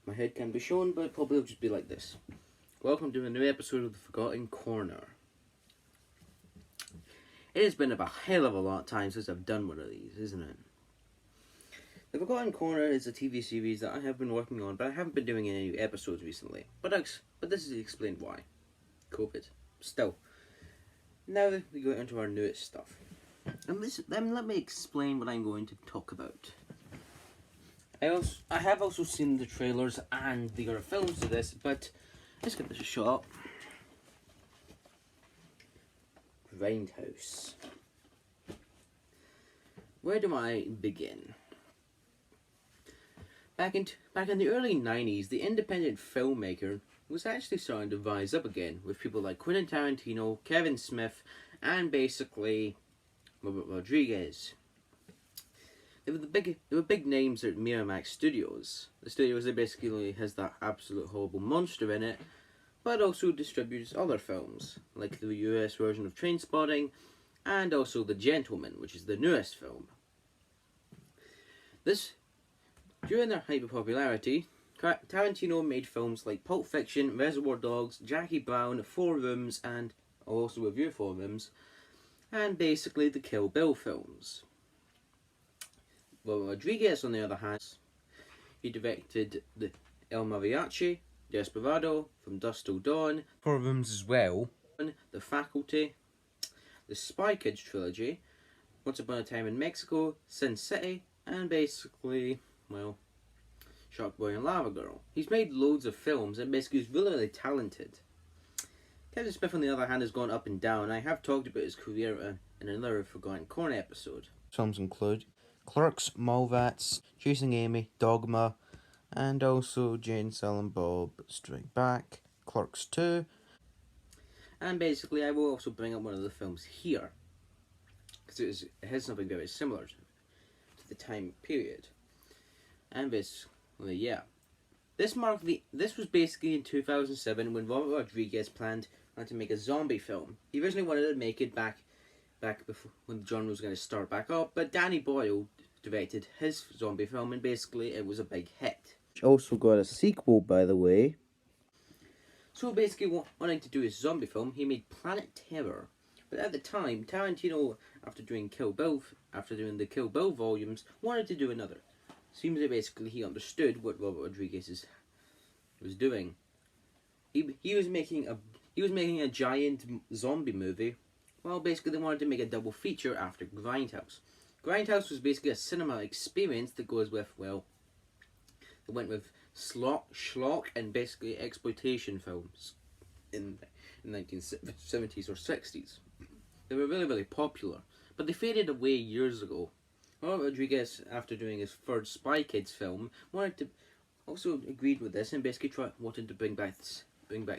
My head can be shown, but probably will just be like this. Welcome to a new episode of The Forgotten Corner. It has been about a hell of a lot of time since I've done one of these, isn't it? The Forgotten Corner is a TV series that I have been working on, but I haven't been doing any episodes recently. But this is explained why. COVID. Still. Now we go into our newest stuff. And let me explain what I'm going to talk about. I have also seen the trailers and the other films of this, but let's give this a shot. Grindhouse. Where do I begin? Back in the early 90s, the independent filmmaker was actually starting to rise up again, with people like Quentin Tarantino, Kevin Smith, and basically Robert Rodriguez. They were big names at Miramax Studios. The studios that basically has that absolute horrible monster in it, but also distributes other films, like the US version of Trainspotting, and also The Gentleman, which is the newest film. During their height of popularity, Tarantino made films like Pulp Fiction, Reservoir Dogs, Jackie Brown, Four Rooms, and I'll also review Four Rooms, and basically the Kill Bill films. Well, Rodriguez, on the other hand, he directed the El Mariachi, Desperado, From Dusk Till Dawn, Four Rooms as well, The Faculty, the Spy Kids trilogy, Once Upon a Time in Mexico, Sin City, and basically, well, Shark Boy and Lava Girl. He's made loads of films and basically he's really talented. Kevin Smith, on the other hand, has gone up and down. I have talked about his career in another Forgotten Corner episode. Films include Clerks, Mallrats, Chasing Amy, Dogma, and also Jane, Silent Bob Strike Back, Clerks 2. And basically, I will also bring up one of the films here, because it has something very similar to the time period. And basically, yeah. This was basically in 2007 when Robert Rodriguez planned to make a zombie film. He originally wanted to make it back before when the genre was going to start back up, but Danny Boyle directed his zombie film and basically it was a big hit. Which also got a sequel, by the way. So basically, wanting to do his zombie film, he made Planet Terror. But at the time, Tarantino, after doing the Kill Bill volumes, wanted to do another. Seems that basically he understood what Robert Rodriguez was doing. He was making a giant zombie movie. Well, basically they wanted to make a double feature after Grindhouse. Grindhouse was basically a cinema experience that goes with, well, it went with schlock and basically exploitation films in the 1970s or 60s. They were really, really popular, but they faded away years ago. Robert Rodriguez, after doing his third Spy Kids film, also agreed with this and basically wanted to bring back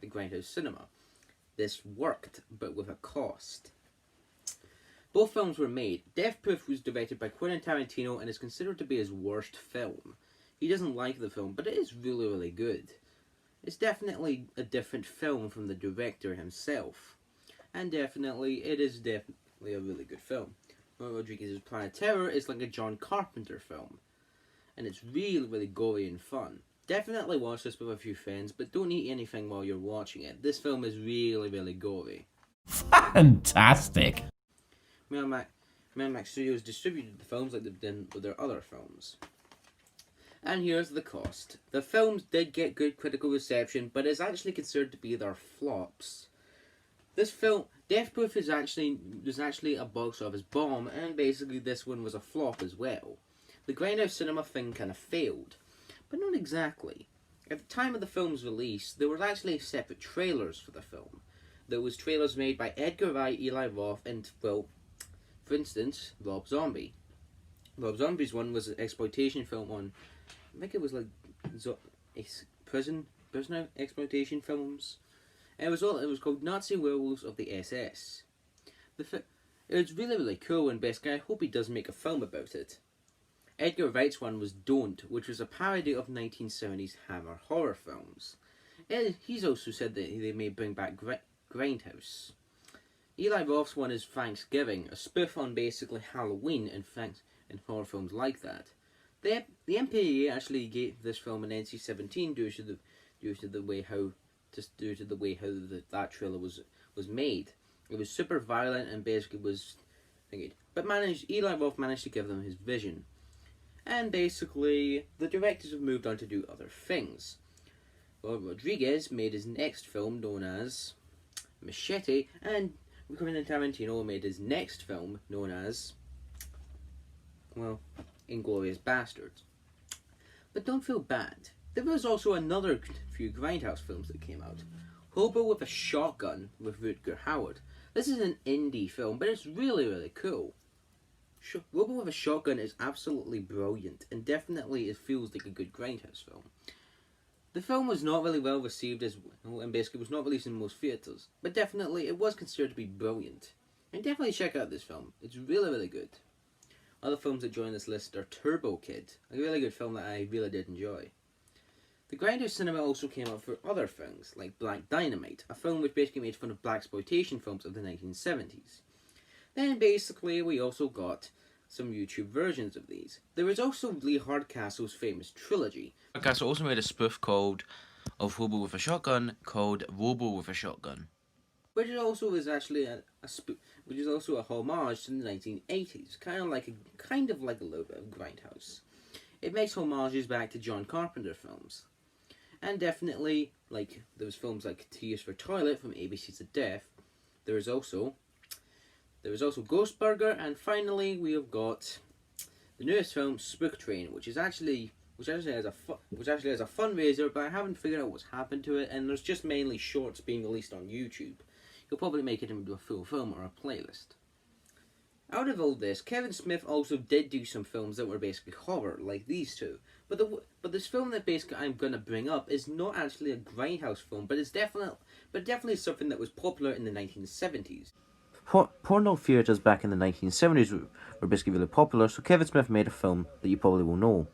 the Grindhouse cinema. This worked, but with a cost. Both films were made. Death Proof was directed by Quentin Tarantino and is considered to be his worst film. He doesn't like the film, but it is really, really good. It's definitely a different film from the director himself. And it is definitely a really good film. Rodriguez's Planet Terror is like a John Carpenter film. And it's really, really gory and fun. Definitely watch this with a few friends, but don't eat anything while you're watching it. This film is really, really gory. Fantastic! Miramax Studios distributed the films like they've done with their other films. And here's the cost. The films did get good critical reception, but it's actually considered to be their flops. This film, Death Proof, was actually a box office bomb, and basically this one was a flop as well. The Grindhouse cinema thing kind of failed. But not exactly. At the time of the film's release, there were actually separate trailers for the film. There was trailers made by Edgar Wright, Eli Roth, and, well, for instance, Rob Zombie. Rob Zombie's one was an exploitation film on, I think it was like prisoner exploitation films. And it was called Nazi Werewolves of the SS. It was really, really cool, and basically I hope he does make a film about it. Edgar Wright's one was Don't, which was a parody of 1970s Hammer horror films. He's also said that they may bring back Grindhouse. Eli Roth's one is Thanksgiving, a spoof on basically Halloween and horror films like that. The MPAA actually gave this film an NC-17 due to the way how that trailer was made. It was super violent and basically was thinking, but Eli Roth managed to give them his vision. And basically, the directors have moved on to do other things. Well, Rodriguez made his next film known as Machete, and Quentin Tarantino made his next film known as, well, Inglourious Basterds. But don't feel bad. There was also another few grindhouse films that came out. Hobo with a Shotgun with Rutger Hauer. This is an indie film, but it's really, really cool. Hobo with a Shotgun is absolutely brilliant, and definitely it feels like a good grindhouse film. The film was not really well received and basically was not released in most theatres, but definitely it was considered to be brilliant. And definitely check out this film. It's really, really good. Other films that join this list are Turbo Kid, a really good film that I really did enjoy. The grindhouse cinema also came out for other things, like Black Dynamite, a film which basically made fun of blaxploitation films of the 1970s. Then basically we also got some YouTube versions of these. There was also Lee Hardcastle's famous trilogy. Hardcastle also made a spoof of Hobo with a Shotgun called Robo with a Shotgun, which also is actually which is also a homage to the 1980s, kind of like a little bit of grindhouse. It makes homages back to John Carpenter films, and definitely like those films like Tears for Toilet from ABC's of Death. There is also Ghost Burger, and finally we have got the newest film Spook Train, which actually has a fundraiser, but I haven't figured out what's happened to it, and there's just mainly shorts being released on YouTube. You'll probably make it into a full film or a playlist. Out of all this, Kevin Smith also did do some films that were basically horror, like these two. But this film that basically I'm gonna bring up is not actually a grindhouse film, but it's definitely something that was popular in the 1970s. Porno theatres back in the 1970s were basically really popular, so Kevin Smith made a film that you probably will know.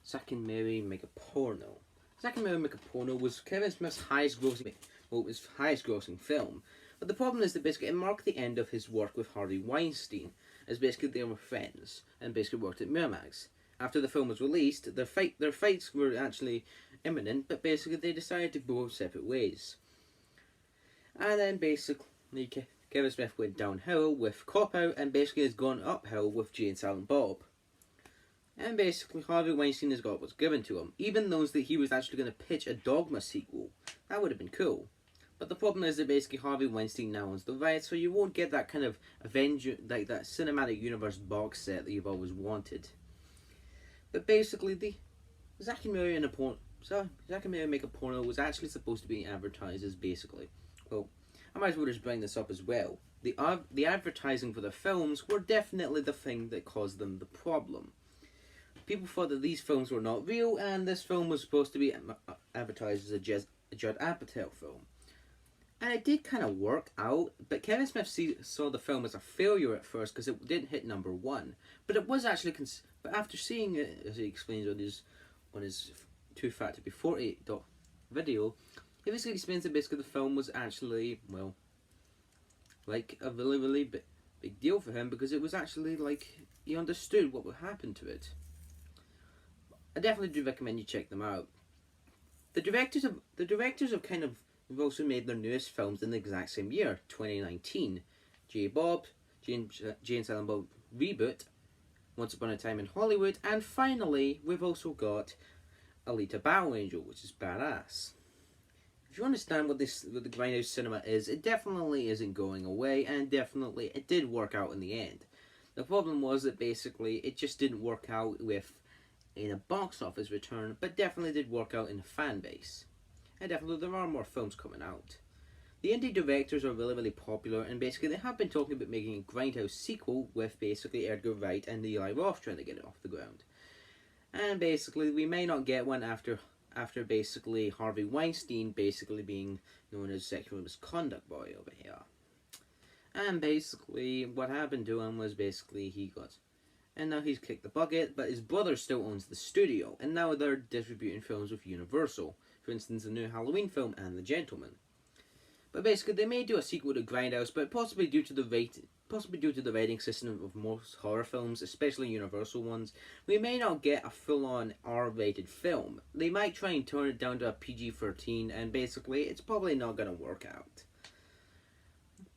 Zack and Mary Make a Porno. Zack and Mary Make a Porno was Kevin Smith's highest grossing film. But the problem is that basically it marked the end of his work with Harvey Weinstein, as basically they were friends and basically worked at Miramax. After the film was released, their fights were actually imminent, but basically they decided to go separate ways. And then basically Kevin Smith went downhill with Cop Out and basically has gone uphill with Jay and Silent Bob. And basically Harvey Weinstein has got what's given to him, even though that he was actually going to pitch a Dogma sequel. That would have been cool. But the problem is that basically Harvey Weinstein now owns the rights, so you won't get that kind of like that cinematic universe box set that you've always wanted. But basically, the Zack and Mary Make a Porno was actually supposed to be advertised as basically, well, I might as well just bring this up as well. The advertising for the films were definitely the thing that caused them the problem. People thought that these films were not real, and this film was supposed to be advertised as a Judd Apatow film. And it did kind of work out, but Kevin Smith saw the film as a failure at first because it didn't hit #1. But it was actually, but after seeing it, as he explains on his Too Fat to Be 48 video, he basically explains that basically the film was actually, well, like a really, really big deal for him because it was actually like he understood what would happen to it. I definitely do recommend you check them out. The directors have kind of have also made their newest films in the exact same year, 2019. Jay and Silent Bob Reboot, Once Upon a Time in Hollywood, and finally we've also got Alita Battle Angel, which is badass. If you understand what the grindhouse cinema is, it definitely isn't going away, and definitely it did work out in the end. The problem was that basically it just didn't work out in a box office return, but definitely did work out in a fan base. And definitely there are more films coming out. The indie directors are really, really popular, and basically they have been talking about making a grindhouse sequel with basically Edgar Wright and Eli Roth trying to get it off the ground. And basically we may not get one after basically Harvey Weinstein basically being known as sexual misconduct boy over here. And basically what happened to him was basically and now he's kicked the bucket, but his brother still owns the studio, and now they're distributing films with Universal. For instance, the new Halloween film and The Gentleman. But basically, they may do a sequel to Grindhouse, but possibly due to the possibly due to the rating system of most horror films, especially Universal ones, we may not get a full-on R-rated film. They might try and turn it down to a PG-13, and basically it's probably not going to work out.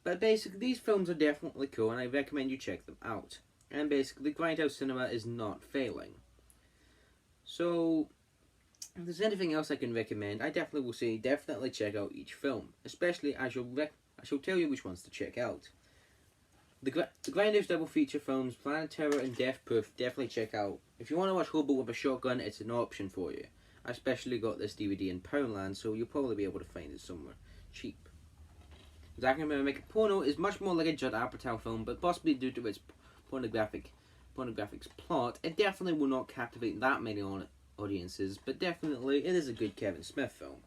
But basically, these films are definitely cool, and I recommend you check them out. And basically, Grindhouse Cinema is not failing. So, if there's anything else I can recommend, I definitely will say definitely check out each film, especially as I shall tell you which ones to check out. The Grindhouse double feature films, Planet Terror and Death Proof, definitely check out. If you want to watch Hobo with a Shotgun, it's an option for you. I especially got this DVD in Poundland, so you'll probably be able to find it somewhere cheap. Zack and Mary Make a Porno is much more like a Judd Apatow film, but possibly due to its pornographic plot, it definitely will not captivate that many audiences, but definitely it is a good Kevin Smith film.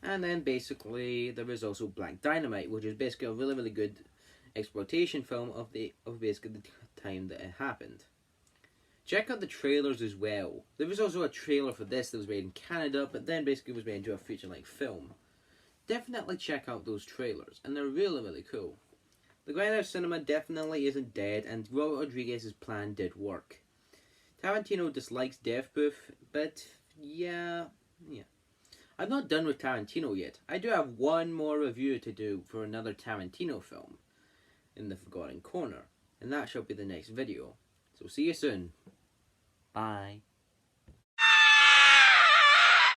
And then basically there is also Black Dynamite, which is basically a really, really good exploitation film of basically the time that it happened. Check out the trailers as well. There was also a trailer for this that was made in Canada, but then basically was made into a feature-length film. Definitely check out those trailers, and they're really, really cool. The Grindhouse Cinema definitely isn't dead, and Robert Rodriguez's plan did work. Tarantino dislikes Death Proof, but yeah. I'm not done with Tarantino yet. I do have one more review to do for another Tarantino film in the Forgotten Corner, and that shall be the next video. So see you soon. Bye.